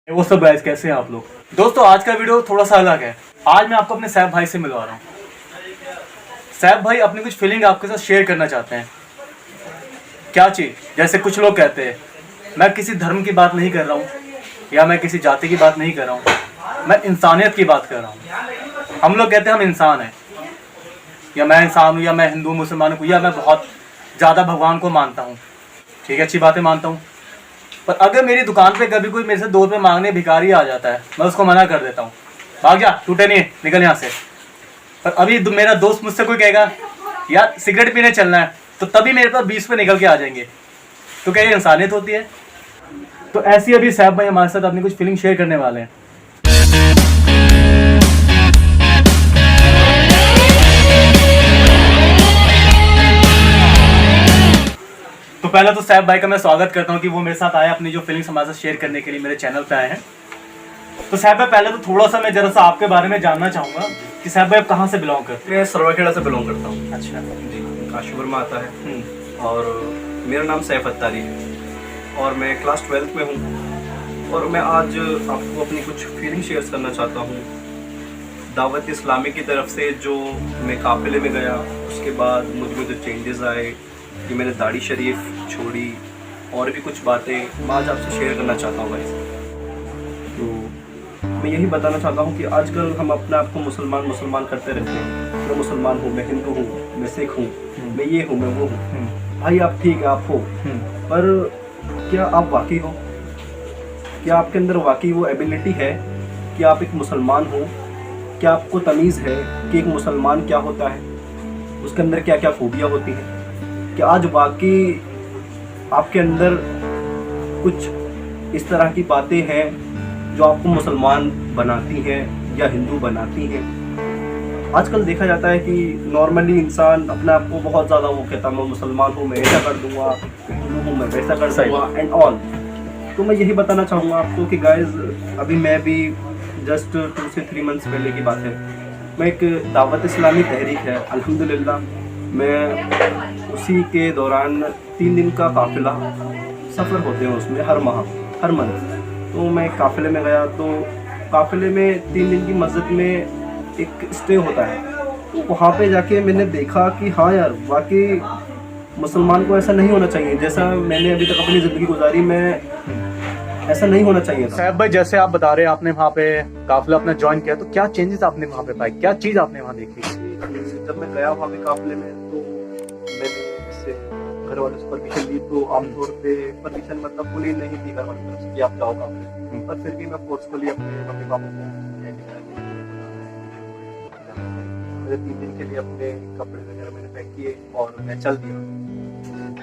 वो सब गाइस, कैसे हैं आप लोग। दोस्तों आज का वीडियो थोड़ा सा अलग है। आज मैं आपको अपने सैफ भाई से मिलवा रहा हूँ। सैफ भाई अपनी कुछ फीलिंग आपके साथ शेयर करना चाहते हैं। क्या चीज़, जैसे कुछ लोग कहते हैं, मैं किसी धर्म की बात नहीं कर रहा हूँ या मैं किसी जाति की बात नहीं कर रहा हूँ, मैं इंसानियत की बात कर रहा हूँ। हम लोग कहते हैं हम इंसान हैं, या मैं इंसान हूँ, या मैं हिंदू मुसलमान हूँ, या मैं बहुत ज़्यादा भगवान को मानता हूँ। ठीक है, अच्छी बातें मानता हूँ, पर अगर मेरी दुकान पे कभी कोई मेरे से 2 रुपये मांगने भिखारी आ जाता है, मैं उसको मना कर देता हूँ, भाग जा, टूटे नहीं, निकल यहाँ से। पर अभी मेरा दोस्त मुझसे कोई कहेगा यार सिगरेट पीने चलना है, तो तभी मेरे पास 20 रुपये निकल के आ जाएंगे। तो क्या ये इंसानियत होती है? तो ऐसी अभी सैफ भाई हमारे साथ अपनी कुछ फीलिंग शेयर करने वाले हैं। तो पहले तो सैफ भाई का मैं स्वागत करता हूँ कि वो मेरे साथ आए अपनी जो फीलिंग्स हमारे साथ शेयर करने के लिए मेरे चैनल पे आए हैं। तो सैफ भाई पहले तो थोड़ा सा मैं जरा सा आपके बारे में जानना चाहूँगा कि सैफ भाई आप कहाँ से बिलोंग करते हैं? मैं सरवाखेड़ा से बिलोंग करता हूँ। अच्छा जी, काशी वर्मा आता है और मेरा नाम सैफ अत्तारी है और मैं क्लास 12th में हूँ। और मैं आज आपको अपनी कुछ फीलिंग शेयर करना चाहता हूँ। दावत इस्लामी की तरफ से जो मैं काफिले में गया, उसके बाद मुझ में जो चेंजेस आए कि मैंने दाढ़ी शरीफ छोड़ी और भी कुछ बातें मैं आज आपसे शेयर करना चाहता हूँ। तो मैं यही बताना चाहता हूँ कि आजकल हम अपने आप को मुसलमान करते रहते हैं। मैं मुसलमान हूँ, मैं हिंदू हूँ, मैं सिख हूँ, मैं ये हूँ, मैं वो हूँ। भाई आप ठीक है, आप हो, पर क्या आप वाकई हो? क्या आपके अंदर वाकई वो एबिलिटी है कि आप एक मुसलमान हो? क्या आपको तमीज़ है कि एक मुसलमान क्या होता है, उसके अंदर क्या क्या खूबियाँ होती हैं? कि आज वाकई आपके अंदर कुछ इस तरह की बातें हैं जो आपको मुसलमान बनाती हैं या हिंदू बनाती हैं। आजकल देखा जाता है कि नॉर्मली इंसान अपने आप को बहुत ज़्यादा वो कहता है मैं मुसलमान हूँ, मैं ऐसा कर दूंगा, हिंदू हूँ, मैं वैसा कर दूंगा एंड ऑल। तो मैं यही बताना चाहूँगा आपको कि गाइज अभी मैं भी जस्ट 2 से 3 मंथ्स पहले की बात है, मैं एक दावत इस्लामी तहरीक है अल्हम्दुलिल्लाह, मैं उसी के दौरान 3 दिन का काफ़िला सफ़र होते हैं उसमें हर माह हर मंथ। तो मैं काफ़िले में गया, तो काफ़िले में 3 दिन की मस्जिद में एक स्टे होता है। तो वहाँ पे जाके मैंने देखा कि हाँ यार वाकई मुसलमान को ऐसा नहीं होना चाहिए जैसा मैंने अभी तक अपनी ज़िंदगी गुजारी में, ऐसा नहीं होना चाहिए था। सैफ भाई जैसे आप बता रहे हैं आपने वहाँ पे काफिला अपना ज्वाइन किया, तो क्या चेंजेस आपने वहाँ पे पाई, क्या चीज़ आपने वहाँ देखी? जब मैं गया वहाँ पे काफिले में तो मैंने इससे घर वालों से परमिशन ली, तो आमतौर पे परमिशन मतलब पूरी नहीं थी घर वालों की तरफ से कि आप जाओ काफिले, पर फिर भी मैं फोर्सफुली अपने मम्मी पापा को मेरे 3 दिन के लिए अपने कपड़े वगैरह मैंने पैक किए और मैं चल दिया।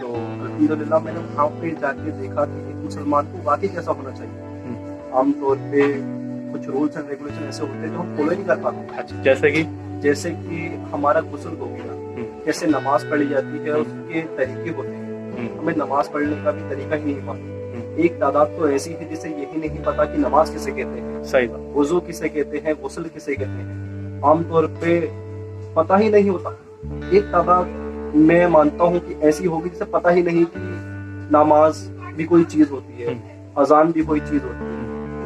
तो अल्हम्दुलिल्लाह मैंने वहाँ पे जाके देखा कि एक मुसलमान को वाकई कैसा होना चाहिए। आमतौर पे कुछ रूल्स एंड रेगुलेशन ऐसे होते हैं जो हम फॉलो नहीं कर पाते। अच्छा, जैसे कि हमारा गुस्ल हो गया, कैसे नमाज पढ़ी जाती है उसके तरीके होते हैं, हमें नमाज पढ़ने का भी तरीका ही नहीं पता। एक तादाद तो ऐसी है जिसे यही नहीं पता कि नमाज किसे कहते हैं, सही बात, वुजू किसे कहते हैं, गुस्ल किसे कहते हैं, आमतौर पे पता ही नहीं होता। एक तादाद मैं मानता हूँ कि ऐसी होगी जिसे पता ही नहीं कि नमाज भी कोई चीज होती है, अजान भी कोई चीज होती है।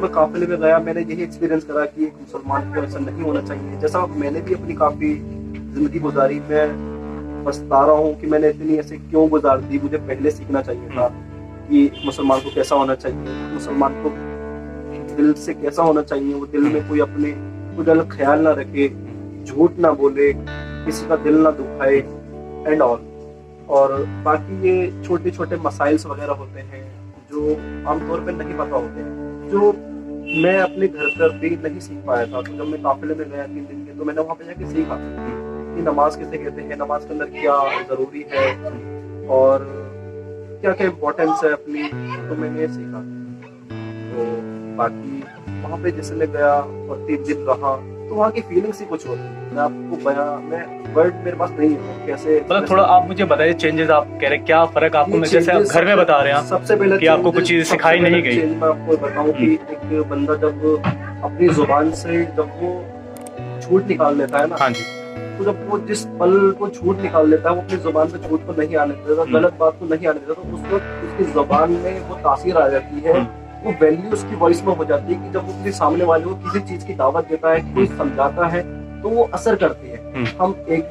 मैं काफिले में गया, मैंने यही एक्सपीरियंस करा कि एक मुसलमान को ऐसा नहीं होना चाहिए। जैसा मैंने भी अपनी काफी जिंदगी गुजारी, मैं पछता रहा हूँ कि मैंने इतनी ऐसे क्यों गुजार दी। मुझे पहले सीखना चाहिए था कि मुसलमान को कैसा होना चाहिए, मुसलमान को दिल से कैसा होना चाहिए, वो दिल में कोई अपने कोई गलत ख्याल ना रखे, झूठ ना बोले, किसी का दिल ना दुखाए एंड ऑल। और बाकी ये छोटे छोटे मसाइल्स वगैरह होते हैं जो आमतौर पे नहीं पता होते हैं, जो मैं अपने घर पर भी नहीं सीख पाया था। तो जब मैं काफिले में गया 3 दिन के, तो मैंने वहाँ पे जाके सीखा कि नमाज किसे कहते हैं, नमाज के अंदर क्या जरूरी है और क्या क्या इम्पोर्टेंस है अपनी, तो मैंने ये सीखा। तो बाकी वहाँ पे जैसे मैं गया और 3 दिन रहा, तो वहाँ की फीलिंग्स ही कुछ होती है। मैं आपको मैं वर्ड मेरे पास नहीं है कैसे, मतलब थोड़ा आप मुझे बताइए चेंजेस आप कह रहे हैं, क्या फर्क आपको, जैसे आप घर में बता रहे हैं सबसे पहले कि आपको कुछ चीजें सिखाई नहीं गई। मैं आपको बताऊं कि एक बंदा जब अपनी जुबान से जब वो झूठ निकाल लेता है ना, हाँ जी, तो जब वो जिस पल वो झूठ निकाल लेता है, वो अपनी जुबान से झूठ को नहीं आने देता, गलत बात को नहीं आने देता, तो उस वक्त उसकी जुबान में वो तासीर आ जाती है वो वैल्यू उसकी वॉइस में हो जाती है कि जब वो किसी सामने वाले को किसी चीज की दावत देता है, कोई समझाता है, तो वो असर करती है। हम एक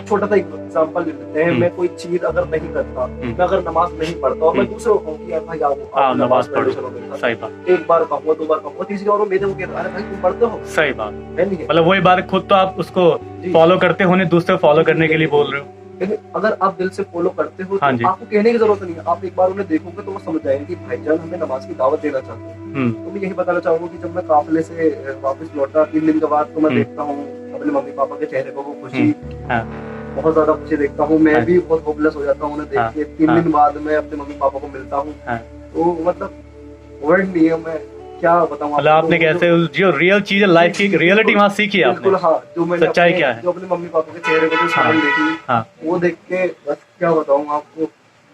छोटा सा एग्जांपल ले लेते हैं। मैं कोई चीज अगर नहीं करता, मैं अगर नमाज नहीं पढ़ता और मैं दूसरे को कहूँ कि यार भाई आप नमाज पढ़ो, चलो मेरे साथ। सही बात। एक बार कहूँ, 2 बार कहूँ, तीसरी बार वो मेरे को कहता है, अरे भाई तुम पढ़ते हो। सही बात है नहीं है? मतलब वही बात खुद तो आप उसको फॉलो करते हो, नहीं दूसरे फॉलो करने के लिए बोल रहे हो। लेकिन अगर आप दिल से फॉलो करते हो तो हाँ जी। आपको कहने की जरूरत नहीं है। आप एक बार उन्हें देखोगे तो वो समझ जाएंगे कि भाईजान हमें नमाज की दावत देना चाहते हैं। तो मैं यही बताना चाहूंगा कि जब मैं काफिले से वापस लौटा 3 दिन के बाद, तो मैं देखता हूँ अपने मम्मी पापा के चेहरे पर वो खुशी, बहुत ज्यादा खुशी देखता हूँ। मैं भी बहुत होपलेस हो जाता हूँ उन्हें देख के। 3 दिन बाद मैं अपने मम्मी पापा को मिलता हूँ, तो मतलब वर्ड नहीं है, मैं क्या बताऊँ। मतलब आपने कैसे जो रियल चीज है, लाइफ की रियलिटी वहाँ सीखी है आपने। हाँ, जो मैंने सच्चाई क्या है, जो अपने मम्मी पापा के चेहरे पर जो स्माइल देखी, वो देख के बस क्या बताऊँ आपको,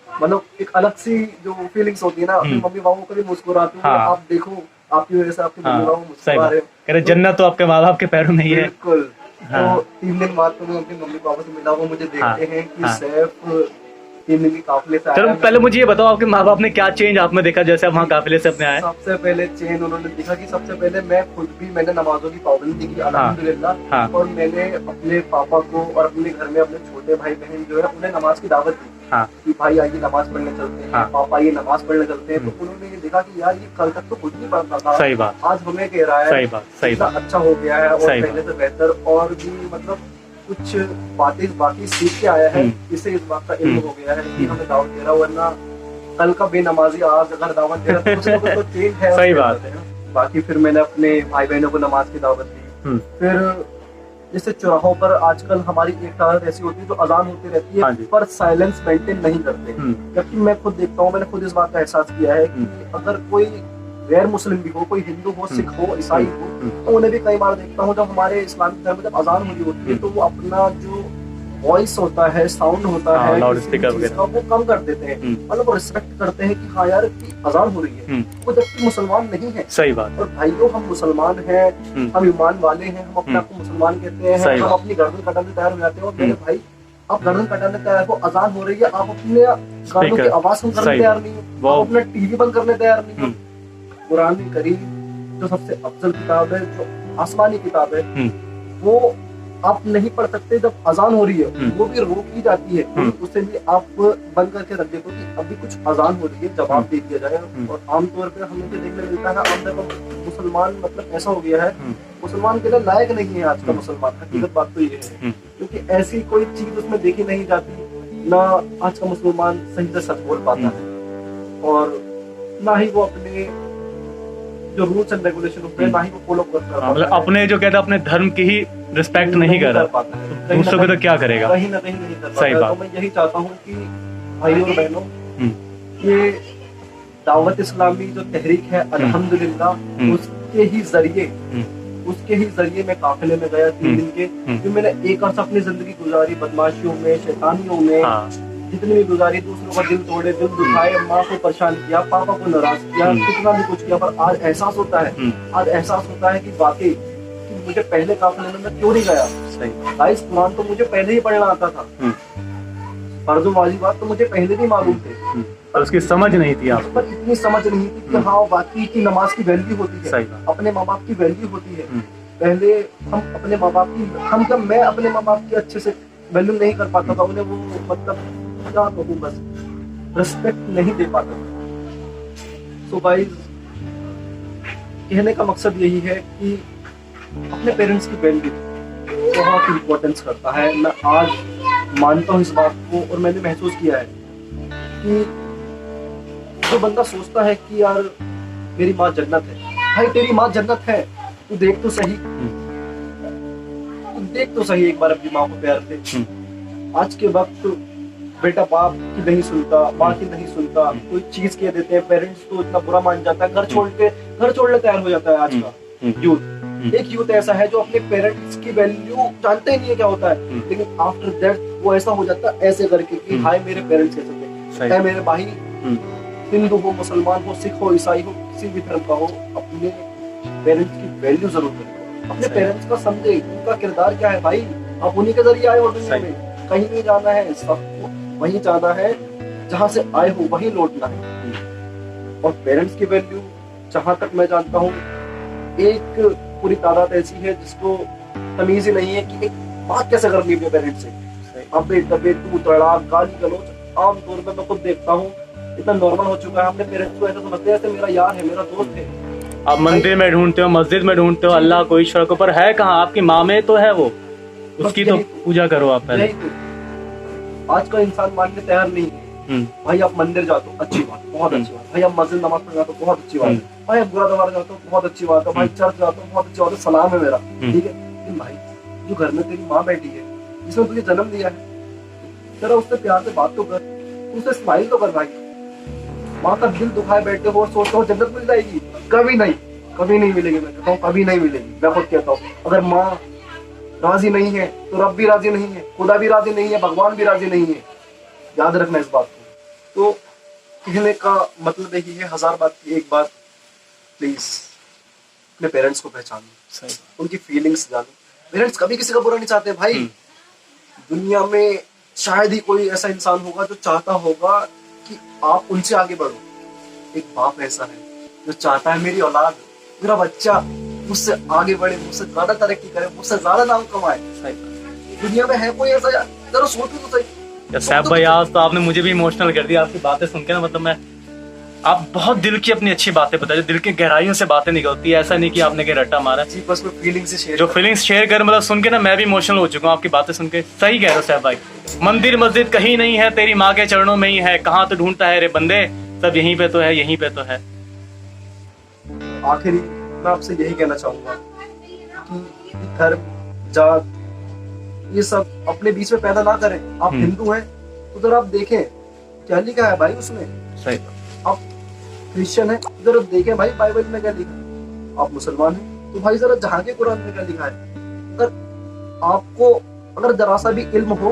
मतलब एक अलग सी जो फीलिंग्स होती है ना, अपने मम्मी पापा को भी मुस्कुराते हुए आप देखो, आपकी वजह से आपके मम्मी पापा मुस्कुरा रहे हो। जन्नत तो आपके माँ बाप के पैरों में ही है। बिल्कुल। तो 3 दिन बाद तो मैं अपने मम्मी पापा से मिला, वो मुझे देखते हैं कि सैफ 3 दिन की काफिले से आया। चलो पहले मुझे ये बताओ, आपके माँ बाप ने क्या चेंज आप में देखा जैसे आप वहाँ काफिले से अपने आए? सबसे पहले चेंज उन्होंने देखा कि सबसे पहले मैं खुद भी, मैंने नमाजों की पाबंदी की अल्हम्दुलिल्लाह, और मैंने अपने पापा को और अपने घर में अपने छोटे भाई बहन जो है उन्हें नमाज की दावत दी कि भाई आइए नमाज पढ़ने चलते हैं, पापा आइए नमाज पढ़ने चलते हैं। तो उन्होंने ये देखा कि यार ये कल तक तो कुछ नहीं पढ़ता था, सही बात, आज हमें कह रहा है, सही बात, सही बात, अच्छा हो गया है और पहले से बेहतर, और भी मतलब कुछ बातें बाकी सीख के आया है, इससे इस बात का इल्म हो गया है कि हमें दावत दे रहा, वरना कल का बेनमाजी आज अगर दावत दे रहा तो चेंज है। सही बात है। बाकी फिर मैंने अपने भाई बहनों को नमाज की दावत दी। फिर जैसे चौराहों पर आजकल हमारी एक ताकत ऐसी होती है जो अजान होती रहती है, पर साइलेंस मेंटेन नहीं करते। जबकि मैं खुद देखता हूँ, मैंने खुद इस बात का एहसास किया है कि अगर कोई गैर मुस्लिम भी हो, कोई हिंदू हो, सिख हो, ईसाई हो, तो उन्हें भी कई बार देखता हूँ जब हमारे इस्लामिक धर्म में जब अजान हो रही होती है तो वो अपना जो वॉइस होता है, साउंड होता है, लाउड स्पीकर वगैरह वो कम कर देते हैं। मतलब वो रिस्पेक्ट करते हैं कि हाँ यार की अजान हो रही है, वो जबकि मुसलमान नहीं है। सही बात। और भाइयों हम मुसलमान हैं, हम ईमान वाले हैं, हम अपने आप को मुसलमान कहते हैं, हम अपनी गर्दन कटाने तैयार हो जाते हैं। और मेरे भाई आप गर्दन कटाने तैयार हो, अजान हो रही है, आप अपने गानों की आवाज कम करने तैयार नहीं हो, आप अपना टीवी बंद करने तैयार नहीं हो। कुरान करीम जो सबसे अफजल किताब है, जो आसमानी किताब है, वो आप नहीं पढ़ सकते जब अजान हो रही है, वो भी रोक दी जाती है, उसे भी आप बंद करके रख देखो कि अभी कुछ अजान हो रही है, जवाब दे दिया जाए। और आमतौर पर हमें जो देखने मिलता है, आमतौर पर मुसलमान मतलब ऐसा हो गया है, मुसलमान के लिए लायक नहीं है आज का मुसलमान। हकीकत बात तो ये है, क्योंकि ऐसी कोई चीज उसमें देखी नहीं जाती, ना आज का मुसलमान सही से सच बोल पाता है, और ना ही वो अपने जो रूल्स एंड रेगुलेशन होते हैं ना ही वो फॉलो करता है। मतलब अपने जो कहते हैं अपने धर्म की ही रिस्पेक्ट नहीं कर पाता है, दूसरों को तो क्या करेगा, कहीं ना कहीं नहीं कर पाता। सही बात। तो मैं यही चाहता हूँ कि भाइयों और बहनों, ये दावत इस्लामी जो तहरीक है अल्हम्दुलिल्लाह उसके ही जरिए मैं काफिले में गया 3 दिन के, जो मैंने एक अर्सा अपनी जिंदगी गुजारी बदमाशियों में, शैतानियों में जितनी भी गुजारी, दूसरों का दिल तोड़े, दिल दुखाए, माँ को परेशान किया, पापा को नाराज किया, कितना भी कुछ किया, पर आज एहसास होता है कि वाकई कि मुझे पहले काफिले में मैं क्यों नहीं गया। गाइस कुरान तो मुझे पहले ही पढ़ना आता था, फर्ज़ वाजिबात तो मुझे पहले भी मालूम थे, पर उसकी समझ नहीं थी आप पर इतनी समझ नहीं थी कि हाँ वाकई की नमाज की वैल्यू होती है, अपने माँ बाप की वैल्यू होती है। पहले हम अपने माँ बाप की मैं अपने माँ बाप की अच्छे से वैल्यू नहीं कर पाता था, उन्हें वो मतलब क्या कहूँ, बस रिस्पेक्ट नहीं दे पाता था। सो गाइस कहने का मकसद यही है कि अपने पेरेंट्स की वैल्यू बहुत इम्पोर्टेंस करता है। मैं आज मानता हूँ इस बात को, और मैंने महसूस किया है कि जो बंदा सोचता है कि यार मेरी माँ जन्नत है, भाई तेरी माँ जन्नत है, तू देख तो सही, एक बार अपनी माँ को प्यार दे। आज के वक्त बेटा बाप की नहीं सुनता, माँ की नहीं सुनता, कोई चीज कह देते हैं, पेरेंट्स तो इतना बुरा मान जाता है, घर छोड़ने तैयार हो जाता है आज का यूथ। एक यूथ ऐसा है जो अपने पेरेंट्स की वैल्यू जानते ही नहीं है क्या होता है, लेकिन आफ्टर दैट वो ऐसा हो जाता है ऐसे करके कि हाय मेरे पेरेंट्स कैसे थे, मेरे भाई हिंदू हो, मुसलमान हो, सिख हो, ईसाई हो, किसी भी धर्म का हो, अपने पेरेंट्स की वैल्यू जरूर करें, अपने पेरेंट्स का समझे, उनका किरदार क्या है। भाई आप उन्हीं के जरिए आए हो दुनिया में, कहीं नहीं जाना है, सबको वहीं जाना है, जहाँ से आए हो वहीं लौटना है। और पेरेंट्स की वैल्यू जहाँ तक मैं जानता हूँ, एक पूरी तादाद ऐसी है जिसको तमीज ही नहीं है कि एक बात कैसे करनी है पेरेंट्स से। अपने तबीयत तू तड़ाक गाली गलौज आमतौर पर मैं खुद देखता हूँ इतना नॉर्मल हो चुका है। अपने पेरेंट्स को ऐसा समझते हैं जैसे मेरा यार है, मेरा दोस्त है। आप मंदिर में ढूंढते हो, मस्जिद में ढूंढते हो अल्लाह को, ईश्वर को, पर है कहाँ? आपकी माँ में तो है वो, उसकी तो पूजा करो आप पहले। आज का इंसान मानने तैयार नहीं है। भाई आप मंदिर जाते हो, अच्छी बात, बहुत अच्छी बात। भाई आप मस्जिद नमाज पढ़ने जाते हो, बहुत अच्छी बात है। भाई आप गुरुद्वारा जाते हो, बहुत अच्छी बात है। भाई चर्च जाते हो, बहुत अच्छी बात है, सलाम है मेरा, ठीक है। लेकिन भाई जो घर में तेरी माँ बैठी है, जिसने तुझे जन्म दिया है, जरा उससे प्यार से बात तो कर, उससे स्माइल तो कर। भाई माँ का दिल दुखाए बैठे हो और सोचते हो जन्नत मिल जाएगी, कभी नहीं, कभी नहीं मिलेगी। मैं कहता हूँ कभी नहीं मिलेगी। मैं खुद कहता हूँ अगर माँ राजी नहीं है तो रब भी राजी नहीं है, खुदा भी राजी नहीं है, भगवान भी राजी नहीं है। याद रखना इस बात को। तो कहने का मतलब यही है, हजार बात की एक बात, प्लीज अपने पेरेंट्स को पहचानो, उनकी फीलिंग्स जानो। पेरेंट्स कभी किसी का बुरा नहीं चाहते भाई। दुनिया में शायद ही कोई ऐसा इंसान होगा जो चाहता होगा कि आप उनसे आगे बढ़ो। एक बाप ऐसा है जो चाहता है मेरी औलाद, मेरा बच्चा मुझसे आगे बढ़े, मुझसे ज्यादा तरक्की करे, मुझसे ज्यादा नाम कमाए। दुनिया में है कोई ऐसा? जरा सोचो तो सही। सैफ भाई आज तो आपने मुझे भी इमोशनल कर दिया आपकी बातें सुन के ना। मतलब मैं, आप बहुत दिल की अपनी अच्छी बातें बताए, दिल की गहराइयों से बातें निकलती है। ऐसा नहीं कि आपने कहीं रट्टा मारा। जी बस मैं फीलिंग्स शेयर, जो फीलिंग्स शेयर कर, मतलब सुन के ना मैं भी इमोशनल हो चुका हूँ आपकी बातें सुन के। सही कह रहे हो सैफ भाई, मंदिर मस्जिद कहीं नहीं है, तेरी माँ के चरणों में ही है। कहाँ तो ढूंढता है रे बंदे, सब यहीं पे तो है, यहीं पे तो है। आखिरी मैं आपसे यही कहना चाहूंगा कि धर्म जात ये सब अपने बीच में पैदा ना करें। आप हिंदू हैं तो जरा आप देखें क्या लिखा है भाई उसमें। सही। आप क्रिश्चियन हैं तो जरा देखें भाई बाइबल में क्या लिखा है। आप मुसलमान हैं तो भाई जरा जहाँ के कुरान में क्या लिखा है। अगर आपको अगर जरा सा भी इल्म हो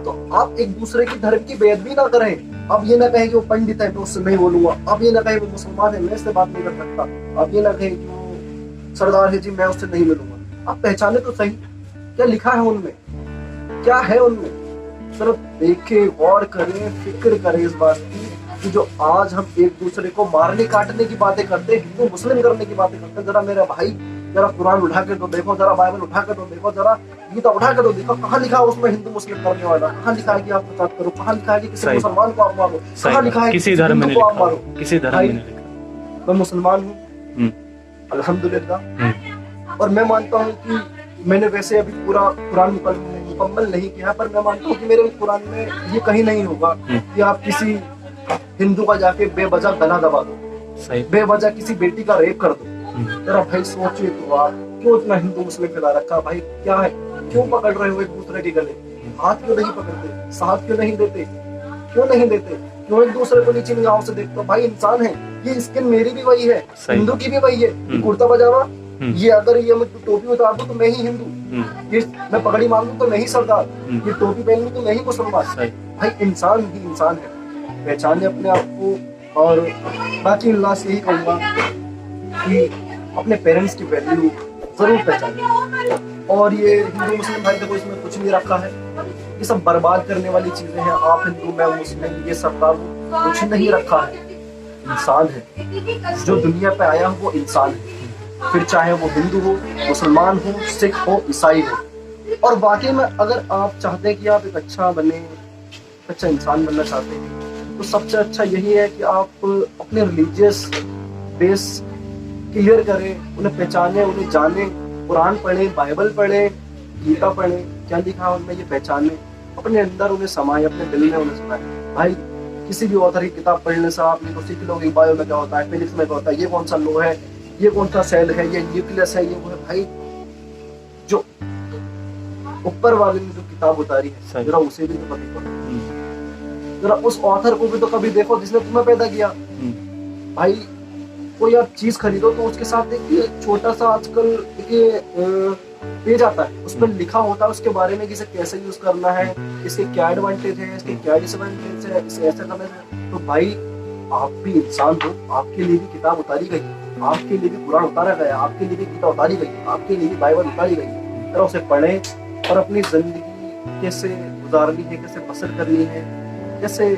तो आप एक दूसरे की धर्म की बेअदबी ना करें। आप ये ना कहें कि वो पंडित है मैं उससे नहीं बोलूंगा, आप ये ना कहें वो मुसलमान है मैं इससे बात नहीं कर सकता, आप ये ना कहें कि वो सरदार है जी मैं उससे नहीं मिलूंगा। आप पहचाने तो सही क्या लिखा है उनमें, क्या है उनमें। सिर्फ देखे, गौर करें, फिक्र करें इस बात की कि जो आज हम एक दूसरे को मारने काटने की बातें करते हैं, हिंदू मुस्लिम करने की बातें करते हैं। जरा मेरा भाई जरा कुरान उठा के तो देखो, जरा बाइबल उठा के तो देखो, जरा गीता उठा के तो देखो, कहाँ लिखा है उसमें हिंदू मुस्लिम करने वाला? कहाँ लिखा है कि आप प्रचार करो? कहाँ लिखा है कि किसी मुसलमान को आप मारो? कहाँ लिखा है किसी धर्म में को आप मारो? किसी धर्म में नहीं लिखा। मैं मुसलमान हूँ अल्हम्दुलिल्लाह, और मैं मानता हूँ कि मैंने वैसे अभी पूरा कुरान मुकम्मल नहीं किया, पर मैं मानता हूँ कि मेरे कुरान में ये कहीं नहीं होगा कि आप किसी हिंदू का जाके बेवजह गला दबा दो, बेवजह किसी बेटी का रेप कर दो। जरा भाई सोचिए तो आप क्यों इतना हिंदू मुस्लिम फैला रखा भाई? क्या है, क्यों पकड़ रहे हो एक दूसरे के गले? हाथ क्यों नहीं पकड़ते, साथ क्यों नहीं देते, क्यों नहीं देते, क्यों एक दूसरे को नीचे निगाहों से देखते हो? भाई इंसान है, ये स्किन मेरी भी वही है, हिंदू की भी वही है। कुर्ता पजामा, ये अगर ये मैं टोपी उतार दूं तो मैं ही हिंदू, ये मैं पगड़ी मार दूं तो मैं ही सरदार, ये टोपी पहन लूं तो मैं ही मुसलमान। भाई इंसान ही इंसान है, पहचाने अपने आप को। और बाकी अल्लाह से यही कहूंगा कि अपने पेरेंट्स की वैल्यू जरूर पहचानें। और ये हिंदू मुस्लिम भाई देखो इसमें कुछ नहीं रखा है, ये सब बर्बाद करने वाली चीजें हैं। आप हिंदू मैं मुस्लिम ये सब कुछ नहीं रखा है। इंसान है, जो दुनिया पे आया हो वो इंसान है, फिर चाहे वो हिंदू हो, मुसलमान हो, सिख हो, ईसाई हो। और वाकई में अगर आप चाहते हैं कि आप एक अच्छा बने, अच्छा इंसान बनना चाहते हैं, तो सबसे अच्छा यही है कि आप अपने रिलीजियस बेस क्लियर करें, उन्हें पहचाने, उन्हें जाने, कुरान पढ़े, बाइबल पढ़े, गीता पढ़े, क्या लिखा है उनमें ये पहचाने, अपने अंदर उन्हें समाए, अपने दिल में उन्हें समाए। भाई किसी भी ऑथर की किताब पढ़ने से आप नहीं तो सीख लोगे बायो में क्या होता है, फिजिक्स में क्या होता है, ये कौन सा लो है, ये कौन सा सेल है, ये न्यूक्लियस है, ये वो है। भाई जो ऊपर वाले ने जो किताब उतारी है जरा उसे भी तो कभी पढ़ो, जरा उस ऑथर को भी तो कभी देखो जिसने तुम्हें पैदा किया। भाई कोई आप चीज खरीदो तो उसके साथ एक छोटा सा आजकल एक पेज आता है, उस पर लिखा होता है उसके बारे में कि इसे कैसे यूज करना है, इसके क्या एडवांटेज है, इसके क्या डिसएडवांटेज है, इसे ऐसे करने से। तो भाई आप भी इंसान हो, आपके लिए भी किताब उतारी गई, आपके लिए भी कुरान उतारा गया, आपके लिए भी गीता उतारी गई, आपके लिए भी बाइबल उतारी गई। तो उसे पढ़ें और अपनी जिंदगी कैसे गुजारनी है, कैसे बसर करनी है, कैसे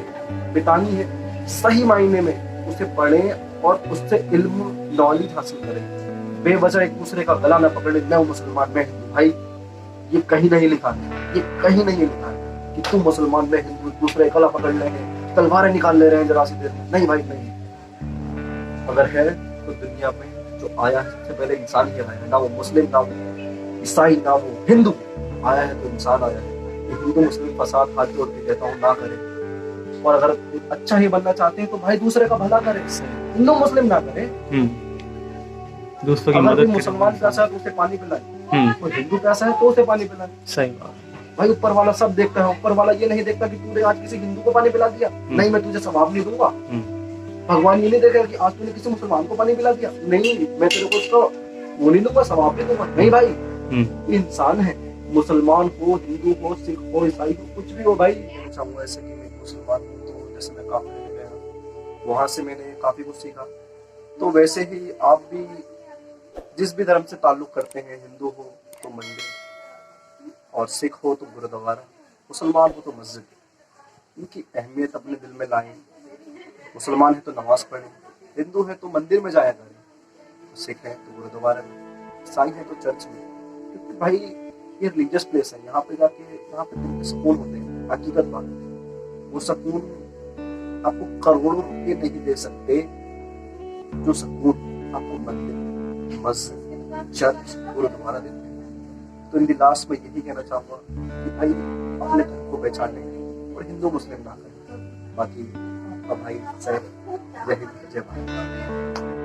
बितानी है, सही मायने में उसे पढ़ें और उससे इल्म नॉलेज हासिल करें। बेवजह एक दूसरे का गला न पकड़े, मैं हूँ मुसलमान मैं हिंदू। भाई ये कहीं नहीं लिखा है, ये कहीं नहीं लिखा है कि तुम मुसलमान मैं हिंदू एक दूसरे का गला पकड़ रहे हैं, तलवारें निकाल ले रहे हैं जरा सी देर में। नहीं भाई नहीं। अगर है तो दुनिया में जो आया है सबसे पहले इंसान ही आया है, ना वो मुस्लिम ना वो ईसाई ना वो हिंदू। आया है तो इंसान आया है। ये हिंदू मुस्लिम फसाद हाथ जोड़ के कहता हूँ ना करें। और अगर अच्छा ही बनना चाहते हैं तो भाई दूसरे का भला करें, हिंदू मुस्लिम ना करें। दोस्तों की अगर मदद कोई करें। मुसलमान प्यासा है तो उसे पानी पिलाए, कोई हिंदू प्यासा है तो उसे पानी पिलाए। सही बात। भाई ऊपर वाला सब देखता है, ऊपर वाला ये नहीं देखता कि तूने आज किसी हिंदू को पानी पिला दिया, नहीं मैं तुझे सवाब नहीं दूंगा। भगवान ये नहीं देखेगा कि आज तूने किसी मुसलमान को पानी पिला दिया, नहीं मैं तेरे को उसका वो नहीं दूंगा, सवाब नहीं दूंगा। नहीं भाई इंसान है, मुसलमान हो हिंदू हो सिख हो ईसाई हो कुछ भी हो। भाई चाहूंगा ऐसे कि मैं मुसलमान हूँ तो जैसे मैं काफी में गया वहां से मैंने काफी कुछ सीखा, तो वैसे ही आप भी जिस भी धर्म से ताल्लुक करते हैं, हिंदू हो तो मंदिर और सिख हो तो गुरुद्वारा, मुसलमान हो तो मस्जिद, इनकी अहमियत अपने दिल में लाएं। मुसलमान है तो नमाज पढ़ें, हिंदू है तो मंदिर में जाया करें, सिख है तो गुरुद्वारा में, ईसाई है तो चर्च में। क्योंकि भाई ये रिलीजियस प्लेस है, यहाँ पे जाके यहाँ पे दिल में सुकून होते हैं। हकीकत बात है, वो सुकून आपको करोड़ों रुपये नहीं दे सकते जो सुकून आपको मंदिर मस्जिद चर्च गुरुद्वारा देते हैं। तो इन लास्ट में यही कहना चाहूंगा कि भाई अपने धर्म को पहचानें और हिंदू मुस्लिम ना करें। बाकी अब भाई जय हिंद जय भारत।